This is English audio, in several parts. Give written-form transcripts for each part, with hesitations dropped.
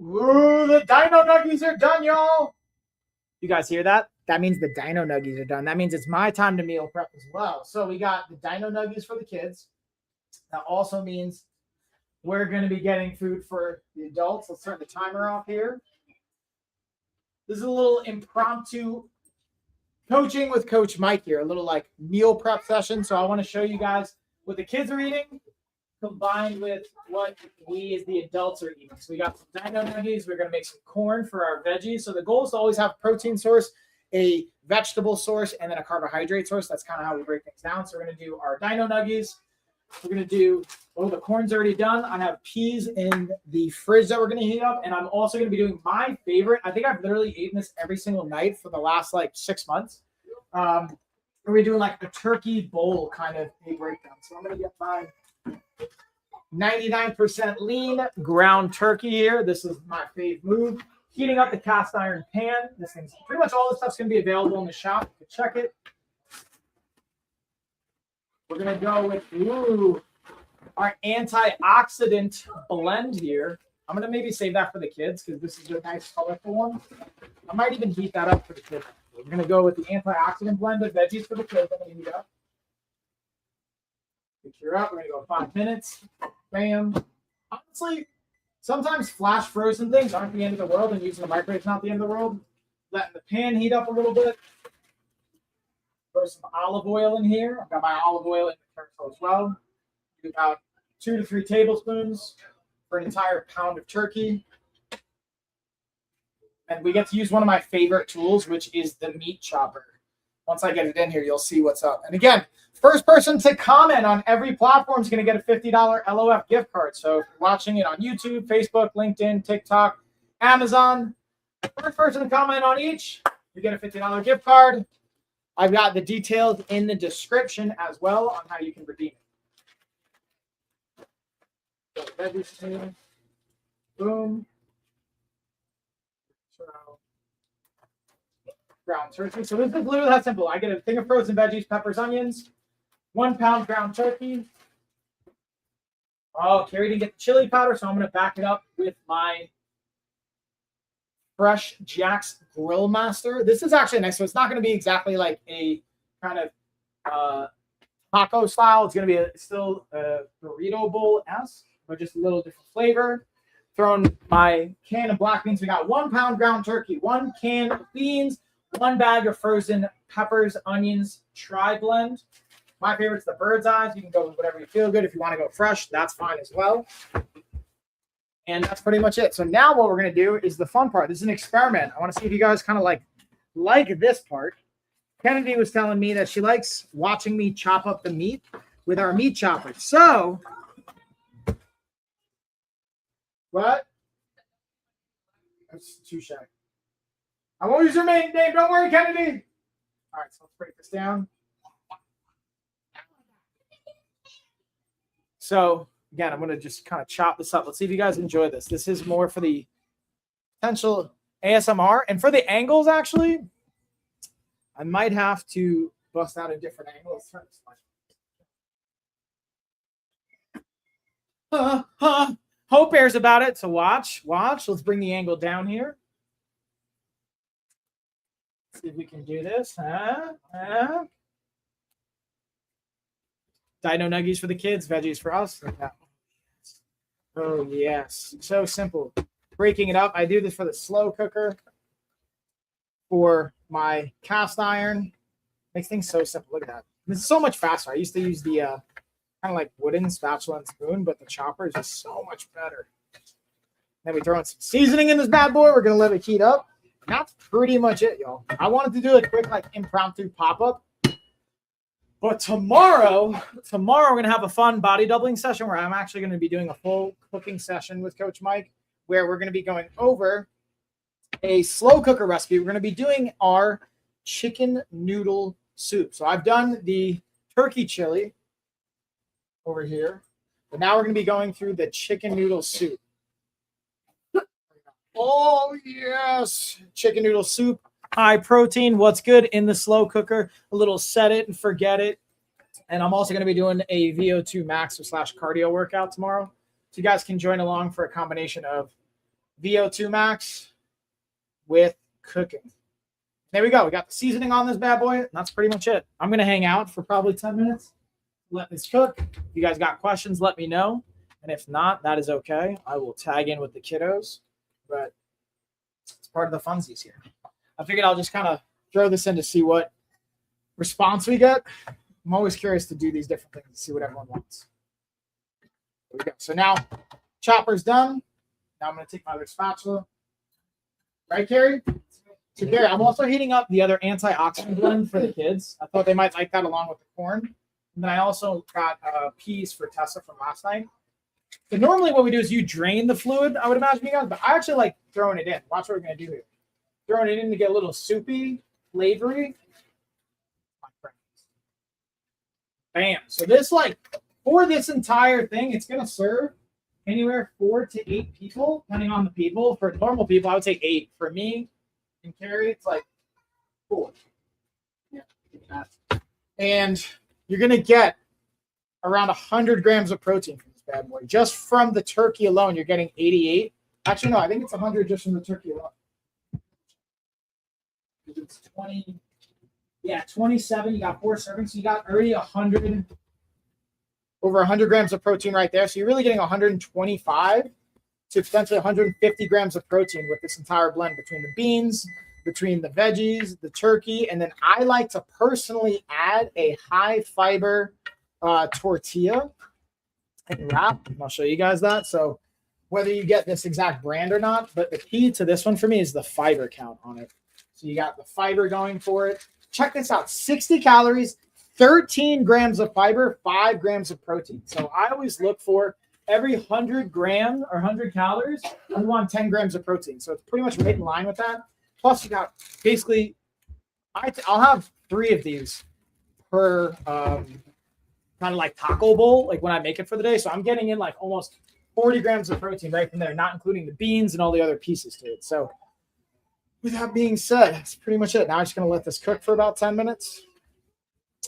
Ooh, the Dino Nuggies are done, y'all. You guys hear that? That means the Dino Nuggies are done. That means it's my time to meal prep as well. So we got the Dino Nuggies for the kids. That also means we're going to be getting food for the adults. Let's turn the timer off here. This is a little impromptu coaching with Coach Mike here, a little like meal prep session. So I want to show you guys what the kids are eating combined with what we as the adults are eating. So we got some Dino Nuggies. We're going to make some corn for our veggies. So the goal is to always have a protein source, a vegetable source, and then a carbohydrate source. That's kind of how we break things down. So we're going to do our Dino Nuggies. We're going to do, the corn's already done. I have peas in the fridge that we're going to heat up. And I'm also going to be doing my favorite. I think I've literally eaten this every single night for the last like 6 months. We're doing like a turkey bowl kind of a breakdown. So I'm going to get my 99% lean ground turkey here. This is my fave move. Heating up the cast iron pan. This thing's pretty much all this stuff's going to be available in the shop. You can check it. We're going to go with our antioxidant blend here. I'm going to maybe save that for the kids because this is a nice colorful one. I might even heat that up for the kids. We're going to go with the antioxidant blend of veggies for the kids. I'm going to heat up. Mix her up. We're going to go 5 minutes. Bam. Honestly, sometimes flash frozen things aren't the end of the world, and using the microwave is not the end of the world. Letting the pan heat up a little bit. Throw some olive oil in here. I've got my olive oil in the turtle as well. Do about 2 to 3 tablespoons for an entire pound of turkey. And we get to use one of my favorite tools, which is the meat chopper. Once I get it in here, you'll see what's up. And again, first person to comment on every platform is going to get a $50 LOF gift card. So if you're watching it on YouTube, Facebook, LinkedIn, TikTok, Amazon, first person to comment on each, you get a $50 gift card. I've got the details in the description as well on how you can redeem it. So, boom. Ground turkey. So this is literally that simple. I get a thing of frozen veggies, peppers, onions, 1 pound ground turkey. Oh, Carrie didn't get the chili powder, so I'm going to back it up with my Fresh Jack's Grill Master. This is actually nice. So it's not going to be exactly like a kind of taco style. It's going to be still a burrito bowl-esque, but just a little different flavor. Throwing my can of black beans. We got 1 pound ground turkey, 1 can of beans, 1 bag of frozen peppers, onions, tri-blend. My favorite's the bird's eyes. You can go with whatever you feel good. If you want to go fresh, that's fine as well. And that's pretty much it. So now what we're going to do is the fun part. This is an experiment. I want to see if you guys kind of like this part. Kennedy was telling me that she likes watching me chop up the meat with our meat chopper. So, what? That's too shy. I won't use your main name. Don't worry, Kennedy. All right, so let's break this down. So, again, I'm going to just kind of chop this up. Let's see if you guys enjoy this. This is more for the potential ASMR. And for the angles, actually, I might have to bust out a different angle. Let's turn this light. Hope bears about it. So watch. Let's bring the angle down here. See if we can do this. Dino Nuggies for the kids, veggies for us. Like that. Oh, yes. So simple. Breaking it up. I do this for the slow cooker. For my cast iron. Makes things so simple. Look at that. This is so much faster. I used to use the kind of like wooden spatula and spoon, but the chopper is just so much better. Then we throw in some seasoning in this bad boy. We're going to let it heat up. And that's pretty much it, y'all. I wanted to do a quick like impromptu pop-up. But tomorrow we're going to have a fun body doubling session where I'm actually going to be doing a full cooking session with Coach Mike, where we're going to be going over a slow cooker recipe. We're going to be doing our chicken noodle soup. So I've done the turkey chili over here, but now we're going to be going through the chicken noodle soup. Oh, yes. Chicken noodle soup, high protein. What's good in the slow cooker? A little set it and forget it. And I'm also going to be doing a VO2 max / cardio workout tomorrow. So you guys can join along for a combination of VO2 max with cooking. There we go. We got the seasoning on this bad boy. That's pretty much it. I'm going to hang out for probably 10 minutes. Let this cook. If you guys got questions, let me know. And if not, that is okay. I will tag in with the kiddos. But it's part of the funsies here. I figured I'll just kind of throw this in to see what response we get. I'm always curious to do these different things and see what everyone wants. There we go. So now chopper's done. Now I'm going to take my other spatula. Right, Carrie? So, Carrie, I'm also heating up the other antioxidant blend for the kids. I thought they might like that along with the corn. And then I also got peas for Tessa from last night. So normally what we do is you drain the fluid, I would imagine you guys, but I actually like throwing it in. Watch what we're going to do here. Throwing it in to get a little soupy, flavory. Bam. So this, like, for this entire thing, it's going to serve anywhere 4 to 8 people, depending on the people. For normal people, I would say 8. For me and Carrie, it's like 4. Yeah. And you're going to get around 100 grams of protein from this bad boy. Just from the turkey alone, you're getting 88. Actually, no, I think it's 100 just from the turkey alone. It's 20. Yeah, 27. You got 4 servings. So you got already 100, over 100 grams of protein right there. So you're really getting 125 to potentially 150 grams of protein with this entire blend between the beans, between the veggies, the turkey, and then I like to personally add a high fiber tortilla and wrap. And I'll show you guys that. So whether you get this exact brand or not, but the key to this one for me is the fiber count on it. So you got the fiber going for it. Check this out, 60 calories, 13 grams of fiber, 5 grams of protein. So I always look for every 100 grams or 100 calories, I want 10 grams of protein. So it's pretty much right in line with that. Plus you got basically, I'll have 3 of these per kind of like taco bowl, like when I make it for the day. So I'm getting in like almost 40 grams of protein right from there, not including the beans and all the other pieces to it. So with that being said, that's pretty much it. Now I'm just going to let this cook for about 10 minutes.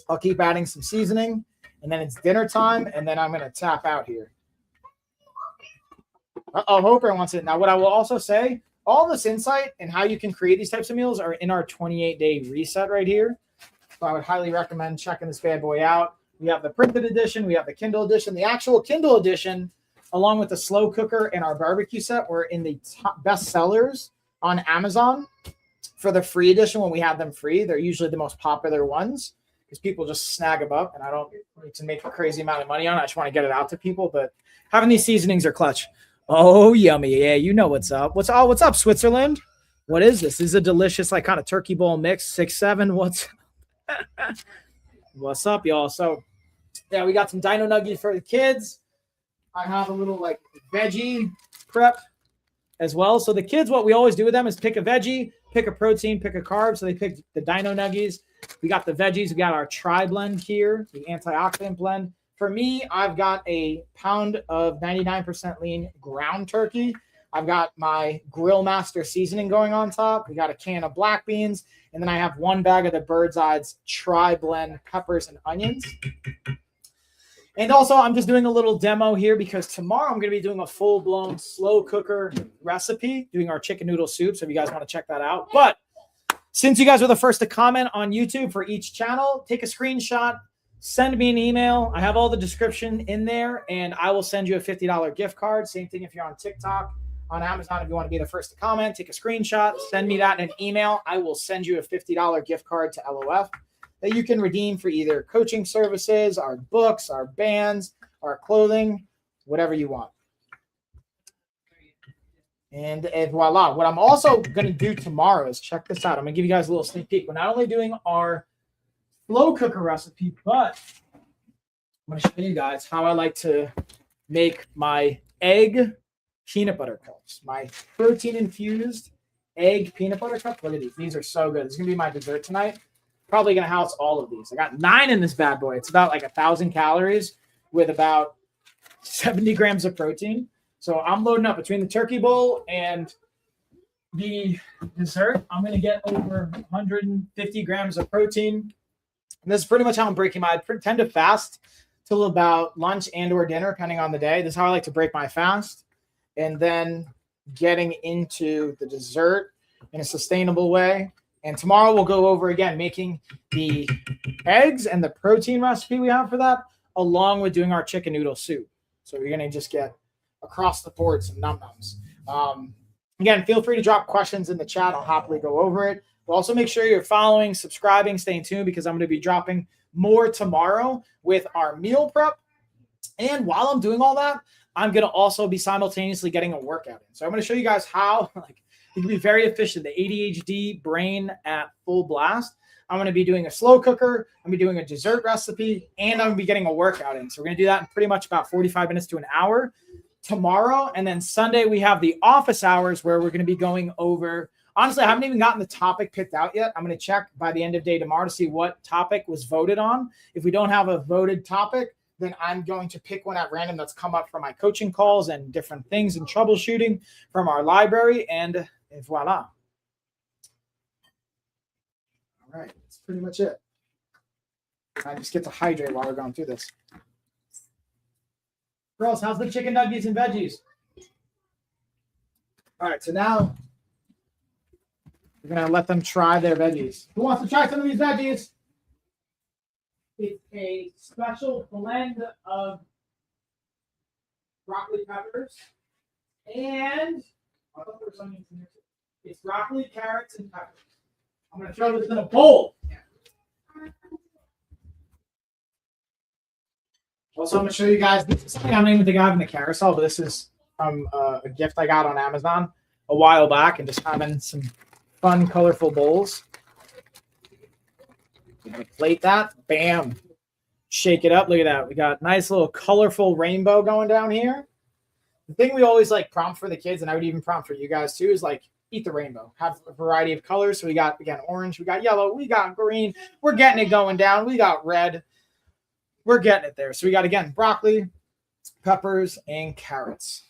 I'll keep adding some seasoning, and then it's dinner time, and then I'm going to tap out here. Hopper wants it. Now, what I will also say, all this insight and how you can create these types of meals are in our 28-day reset right here. So I would highly recommend checking this bad boy out. We have the printed edition. We have the Kindle edition. The actual Kindle edition, along with the slow cooker and our barbecue set, were in the top best sellers on Amazon. For the free edition, when we have them free, they're usually the most popular ones because people just snag them up, and I don't need to make a crazy amount of money on it. I just want to get it out to people, but having these seasonings are clutch. Oh, yummy. Yeah, you know what's up. What's up, Switzerland? What is this? This is a delicious, like, kind of turkey bowl mix. 6-7. What's up, y'all? So, yeah, we got some dino nuggies for the kids. I have a little, like, veggie prep as well. So the kids, what we always do with them is pick a veggie, pick a protein, pick a carb. So they picked the dino nuggies. We got the veggies. We got our tri blend here, the antioxidant blend. For me, I've got a pound of 99% lean ground turkey. I've got my Grill Master seasoning going on top. We got a can of black beans. And then I have 1 bag of the Bird's Eyes tri blend peppers and onions. And also, I'm just doing a little demo here because tomorrow I'm going to be doing a full-blown slow cooker recipe, doing our chicken noodle soup. So if you guys want to check that out. But since you guys were the first to comment on YouTube for each channel, take a screenshot, send me an email. I have all the description in there, and I will send you a $50 gift card. Same thing if you're on TikTok, on Amazon. If you want to be the first to comment, take a screenshot, send me that in an email. I will send you a $50 gift card to LOF that you can redeem for either coaching services, our books, our bands, our clothing, whatever you want. And voila. What I'm also going to do tomorrow is check this out. I'm going to give you guys a little sneak peek. We're not only doing our slow cooker recipe, but I'm going to show you guys how I like to make my egg peanut butter cups. My protein infused egg peanut butter cups. Look at these. These are so good. This is going to be my dessert tonight. Probably going to house all of these. I got 9 in this bad boy. It's about like 1,000 calories with about 70 grams of protein. So I'm loading up between the turkey bowl and the dessert. I'm going to get over 150 grams of protein. And this is pretty much how I'm breaking I tend to fast till about lunch and or dinner, depending on the day. This is how I like to break my fast. And then getting into the dessert in a sustainable way. And tomorrow we'll go over again, making the eggs and the protein recipe we have for that, along with doing our chicken noodle soup. So you're going to just get across the board some num-nums. Again, feel free to drop questions in the chat. I'll happily go over it. But also make sure you're following, subscribing, staying tuned, because I'm going to be dropping more tomorrow with our meal prep. And while I'm doing all that, I'm going to also be simultaneously getting a workout in. So I'm going to show you guys how you can be very efficient. The ADHD brain at full blast. I'm going to be doing a slow cooker. I'm going to be doing a dessert recipe, and I'm going to be getting a workout in. So we're going to do that in pretty much about 45 minutes to an hour tomorrow. And then Sunday, we have the office hours where we're going to be going over. Honestly, I haven't even gotten the topic picked out yet. I'm going to check by the end of day tomorrow to see what topic was voted on. If we don't have a voted topic, then I'm going to pick one at random that's come up from my coaching calls and different things and troubleshooting from our library. And voila. All right. That's pretty much it. I just get to hydrate while we're going through this. Girls, how's the chicken nuggets and veggies? All right. So now we're going to let them try their veggies. Who wants to try some of these veggies? It's a special blend of broccoli peppers and I thought there was something in there too. It's broccoli, carrots, and peppers. I'm going to throw this in a bowl. Also, I'm going to show you guys. This is something I don't even think I have in the carousel, but this is from a gift I got on Amazon a while back, and just having some fun, colorful bowls. Plate that, bam, shake it up. Look at that. We got nice little colorful rainbow going down here. The thing we always prompt for the kids, and I would even prompt for you guys too, is eat the rainbow. Have a variety of colors. So we got, again, orange, we got yellow, we got green. We're getting it going down. We got red. We're getting it there. So we got, again, broccoli, peppers, and carrots.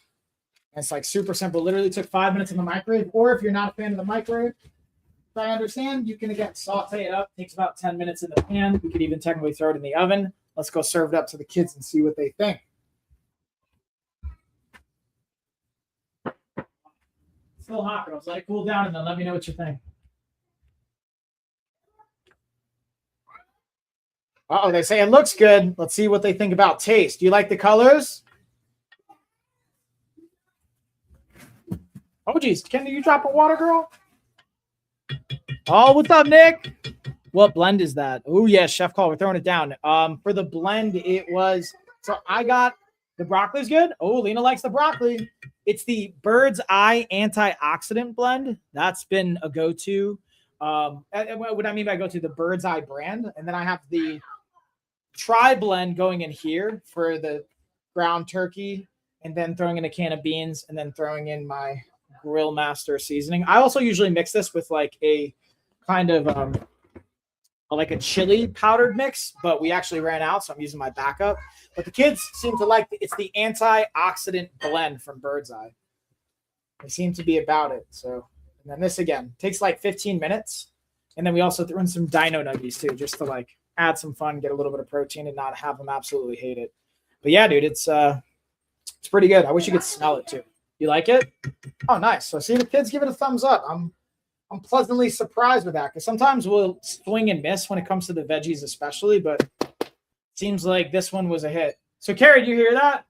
And it's super simple. Literally took 5 minutes in the microwave. Or if you're not a fan of the microwave, if I understand, you can, again, saute it up. Takes about 10 minutes in the pan. We could even technically throw it in the oven. Let's go serve it up to the kids and see what they think. Still hot, girls. Let it cool down and then let me know what you think. Uh-oh, they say it looks good. Let's see what they think about taste. Do you like the colors? Oh, geez. Can you drop a water, girl? Oh, what's up, Nick? What blend is that? Oh, yeah, Chef Call. We're throwing it down. For the blend, it was... So I got... The broccoli's good. Oh, Lena likes the broccoli. It's the Bird's Eye antioxidant blend. That's been a go-to. What I mean by go-to, the Bird's Eye brand. And then I have the Tri blend going in here for the ground turkey, and then throwing in a can of beans, and then throwing in my Grill Master seasoning. I also usually mix this with a kind of a chili powdered mix, but we actually ran out, so I'm using my backup. But the kids seem to like it's the antioxidant blend from Bird's Eye. They seem to be about it. So, and then this again takes 15 minutes, and then we also threw in some dino nuggies too, just to add some fun, get a little bit of protein, and not have them absolutely hate it. But yeah, dude, it's pretty good. I wish you could smell it too. You like it? Oh, nice. So see, the kids give it a thumbs up. I'm pleasantly surprised with that, because sometimes we'll swing and miss when it comes to the veggies, especially, but it seems like this one was a hit. So, Carrie, do you hear that?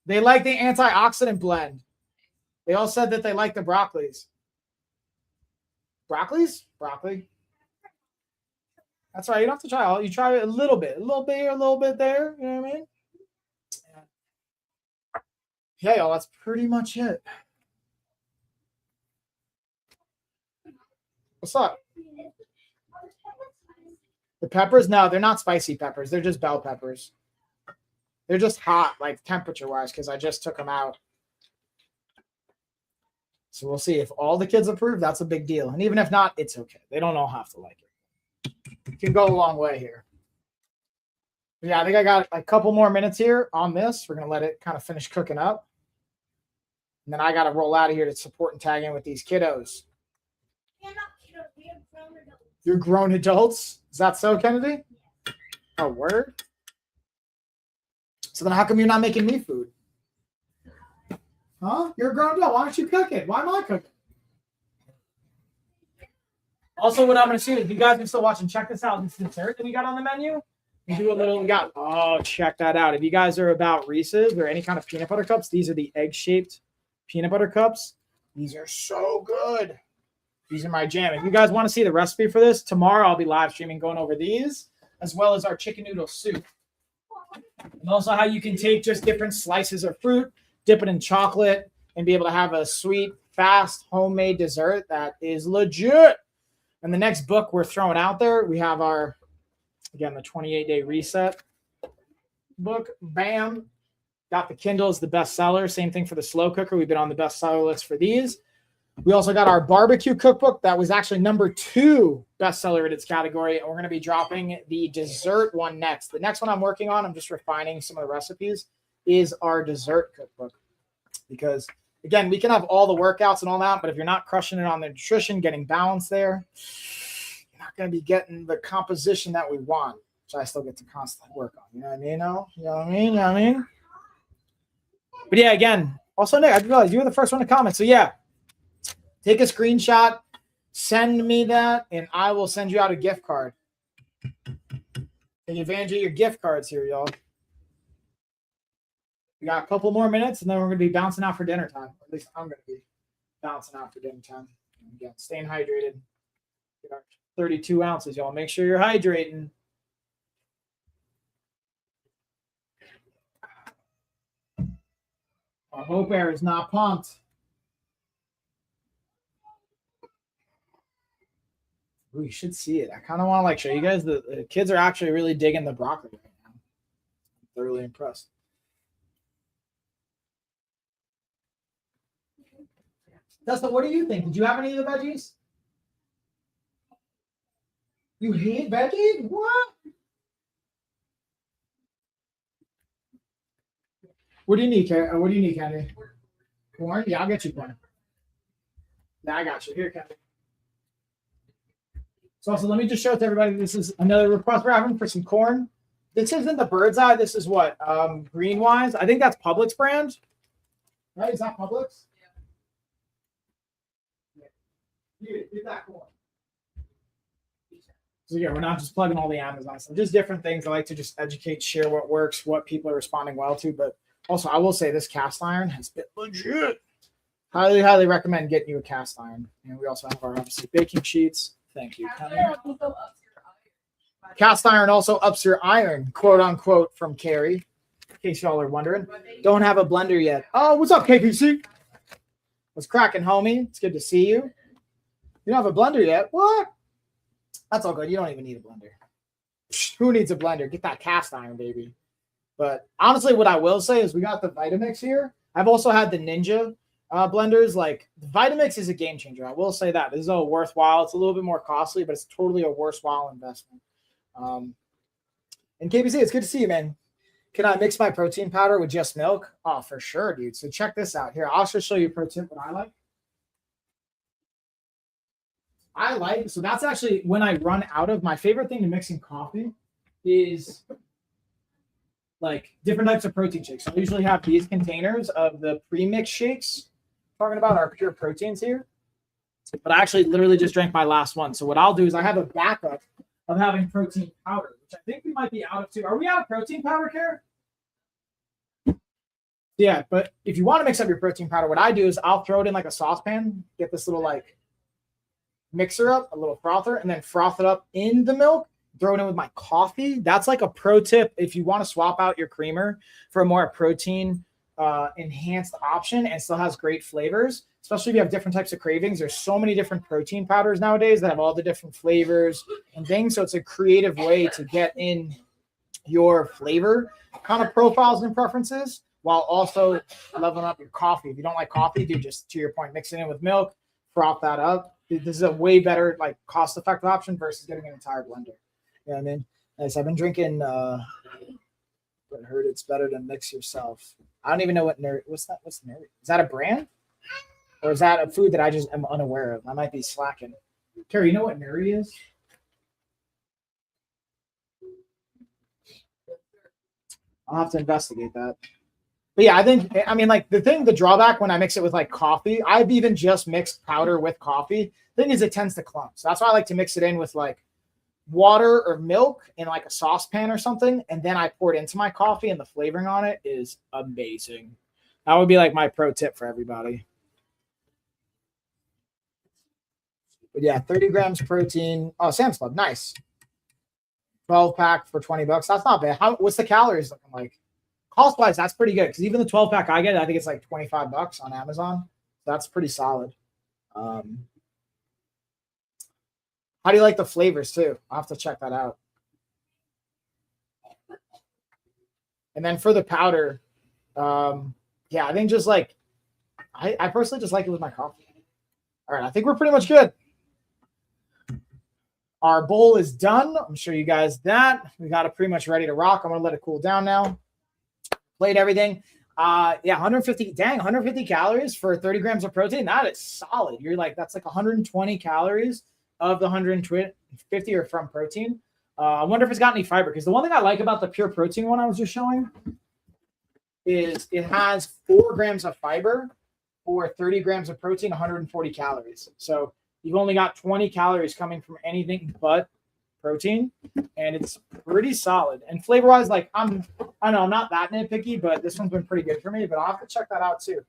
They like the antioxidant blend. They all said that they like the broccolis. Broccolis? Broccoli. That's right. You don't have to try all. You try a little bit here, a little bit there. You know what I mean? Yeah, y'all, that's pretty much it. What's up? The peppers, no, they're not spicy peppers. They're just bell peppers. They're just hot, like temperature-wise, because I just took them out. So we'll see. If all the kids approve, that's a big deal. And even if not, it's okay. They don't all have to like it. It can go a long way here. Yeah, I think I got a couple more minutes here on this. We're going to let it kind of finish cooking up. And then I got to roll out of here to support and tag in with these kiddos. They're not kiddos. They're grown adults. You're grown adults? Is that so, Kennedy? Yeah. Oh, word? So then how come you're not making me food? Huh? You're a grown adult. Why don't you cook it? Why am I cooking? Also, what I'm going to see, if you guys are still watching, check this out. This dessert that we got on the menu. We do a little, check that out. If you guys are about Reese's or any kind of peanut butter cups, these are the egg-shaped peanut butter cups. These are so good. These are my jam. If you guys want to see the recipe for this, tomorrow I'll be live streaming going over these, as well as our chicken noodle soup. And also how you can take just different slices of fruit, dip it in chocolate, and be able to have a sweet, fast, homemade dessert that is legit. And the next book we're throwing out there, we have our, again, the 28-day reset book. Bam. Got the Kindle as the bestseller. Same thing for the slow cooker. We've been on the bestseller list for these. We also got our barbecue cookbook. That was actually number 2 bestseller in its category. And we're going to be dropping the dessert one next. The next one I'm working on, I'm just refining some of the recipes, is our dessert cookbook. Because, again, we can have all the workouts and all that, but if you're not crushing it on the nutrition, getting balance there, you're not going to be getting the composition that we want, which I still get to constantly work on. You know what I mean? You know what I mean? You know what I mean? But yeah, again, also, Nick, I realized you were the first one to comment. So yeah, take a screenshot, send me that, and I will send you out a gift card. Take advantage of your gift cards here, y'all. We got a couple more minutes, and then we're going to be bouncing out for dinner time. Or at least I'm going to be bouncing out for dinner time. And again, staying hydrated. Get our 32 ounces, y'all. Make sure you're hydrating. Our Hope Air is not pumped. Ooh, you should see it. I kind of want to show you guys the kids are actually really digging the broccoli right now. I'm thoroughly impressed. Dustin, what do you think? Did you have any of the veggies? You hate veggies? What? What do you need, Candy? Corn? Yeah, I'll get you corn. Yeah, I got you. Here, Candy. So also, let me just show it to everybody. This is another request we're having for some corn. This isn't the Bird's Eye. This is what? Green Wise. I think that's Publix brand. Right? Is that Publix? Yeah. Get that corn. So yeah, we're not just plugging all the Amazon stuff. Just different things. I like to just educate, share what works, what people are responding well to. But also, I will say this cast iron has been legit. Highly, highly recommend getting you a cast iron. And we also have our obviously baking sheets. Thank you. Cast iron also ups your iron, quote unquote, from Carrie. In case y'all are wondering. Don't have a blender yet. Oh, what's up, KPC? What's cracking, homie? It's good to see you. You don't have a blender yet? What? That's all good. You don't even need a blender. Who needs a blender? Get that cast iron, baby. But honestly, what I will say is we got the Vitamix here. I've also had the Ninja blenders. Like, the Vitamix is a game changer. I will say that. This is a worthwhile. It's a little bit more costly, but it's totally a worthwhile investment. And KBC, it's good to see you, man. Can I mix my protein powder with just milk? Oh, for sure, dude. So check this out. Here, I'll just show you a pro tip what I like. So that's actually when I run out of, my favorite thing to mix in coffee is like different types of protein shakes. So I usually have these containers of the pre-mix shakes. Talking about our pure proteins here. But I actually literally just drank my last one. So what I'll do is I have a backup of having protein powder, which I think we might be out of too. Are we out of protein powder, Care? Yeah, but if you want to mix up your protein powder, what I do is I'll throw it in like a saucepan, get this little like mixer up, a little frother, and then froth it up in the milk, throw it in with my coffee. That's like a pro tip if you want to swap out your creamer for a more protein enhanced option and still has great flavors, especially if you have different types of cravings. There's so many different protein powders nowadays that have all the different flavors and things. So it's a creative way to get in your flavor kind of profiles and preferences while also leveling up your coffee. If you don't like coffee, dude, just to your point, mix it in with milk, froth that up. This is a way better, like, cost-effective option versus getting an entire blender. You know what I mean? Nice. I've been drinking, but heard it's better to mix yourself. I don't even know what's that? What's Neri? Is that a brand? Or is that a food that I just am unaware of? I might be slacking. Carrie, you know what Neri is? I'll have to investigate that. But yeah, I mean, like, the drawback when I mix it with like coffee, I've even just mixed powder with coffee. Thing is, it tends to clump. So that's why I like to mix it in with like water or milk in like a saucepan or something. And then I pour it into my coffee, and the flavoring on it is amazing. That would be like my pro tip for everybody. But yeah, 30 grams protein. Oh, Sam's Club. Nice. 12 pack for $20. That's not bad. What's the calories looking like? Cost wise, that's pretty good, because even the 12 pack I get, I think it's like $25 on Amazon. That's pretty solid. How do you like the flavors too? I'll have to check that out. And then for the powder, yeah, I think just like I personally just like it with my coffee. All right, I think we're pretty much good. Our bowl is done. I'm sure you guys that. We got it pretty much ready to rock. I'm gonna let it cool down now. Played everything. Yeah, 150 calories for 30 grams of protein. That is solid. You're like, that's like 120 calories of the 150 are from protein. I wonder if it's got any fiber, because the one thing I like about the pure protein one I was just showing is it has 4 grams of fiber for 30 grams of protein, 140 calories. So you've only got 20 calories coming from anything but protein, and it's pretty solid. And flavor wise, like, I don't know, I'm not that nitpicky, but this one's been pretty good for me. But I'll have to check that out too.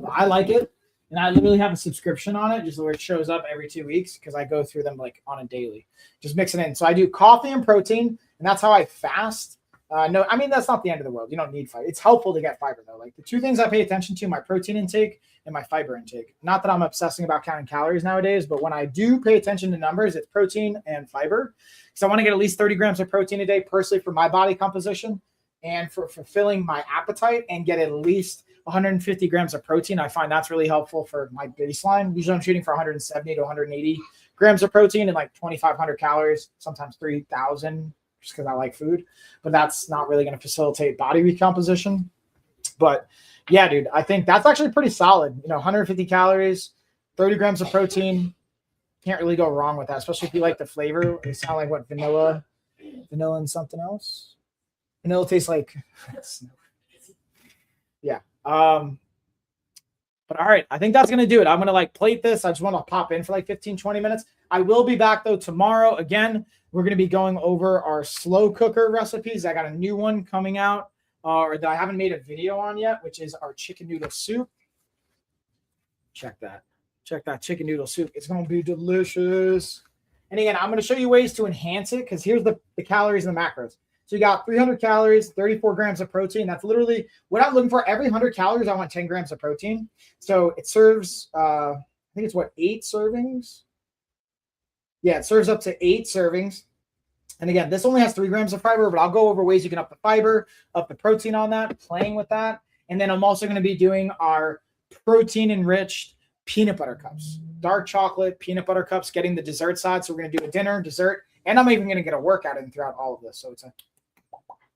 I like it, and I literally have a subscription on it, just where it shows up every 2 weeks, because I go through them like on a daily, just mix it in. So I do coffee and protein, and that's how I fast. No, I mean, that's not the end of the world. You don't need fiber. It's helpful to get fiber though. Like, the 2 things I pay attention to: my protein intake and my fiber intake. Not that I'm obsessing about counting calories nowadays, but when I do pay attention to numbers, it's protein and fiber. So I want to get at least 30 grams of protein a day personally for my body composition and for fulfilling my appetite, and get at least 150 grams of protein. I find that's really helpful for my baseline. Usually I'm shooting for 170 to 180 grams of protein and like 2,500 calories, sometimes 3,000, just because I like food. But that's not really going to facilitate body recomposition. But yeah, dude, I think that's actually pretty solid. 150 calories, 30 grams of protein. Can't really go wrong with that, especially if you like the flavor. It sounds like what, vanilla and something else. Vanilla tastes like yeah. But all right, I think that's gonna do it. I'm gonna like plate this. I just want to pop in for like 15-20 minutes. I will be back though tomorrow. Again, we're gonna be going over our slow cooker recipes. I got a new one coming out, or that I haven't made a video on yet, which is our chicken noodle soup. Check that chicken noodle soup. It's going to be delicious. And again, I'm going to show you ways to enhance it, because here's the calories and the macros. So you got 300 calories, 34 grams of protein. That's literally what I'm looking for. Every 100 calories, I want 10 grams of protein. So it serves, I think it's 8 servings? Yeah, it serves up to 8 servings. And again, this only has 3 grams of fiber, but I'll go over ways you can up the fiber, up the protein on that, playing with that. And then I'm also going to be doing our protein-enriched peanut butter cups, dark chocolate peanut butter cups, getting the dessert side. So we're going to do a dinner, dessert, and I'm even going to get a workout in throughout all of this. So it's a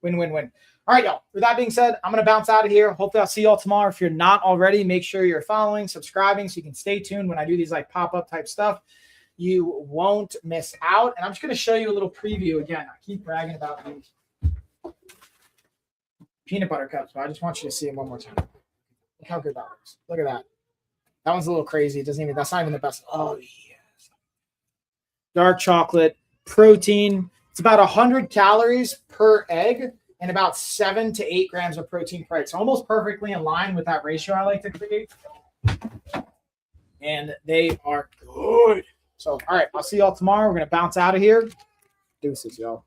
win-win-win. All right, y'all. With that being said, I'm going to bounce out of here. Hopefully I'll see y'all tomorrow. If you're not already, make sure you're following, subscribing, so you can stay tuned when I do these like pop-up type stuff. You won't miss out. And I'm just going to show you a little preview again. I keep bragging about these peanut butter cups, but I just want you to see them one more time. Look how good that looks. Look at that. That one's a little crazy. It doesn't even, that's not even the best. Oh, yes. Dark chocolate, protein. It's about 100 calories per egg and about 7 to 8 grams of protein per egg. So almost perfectly in line with that ratio I like to create. And they are good. So, all right, I'll see y'all tomorrow. We're going to bounce out of here. Deuces, y'all.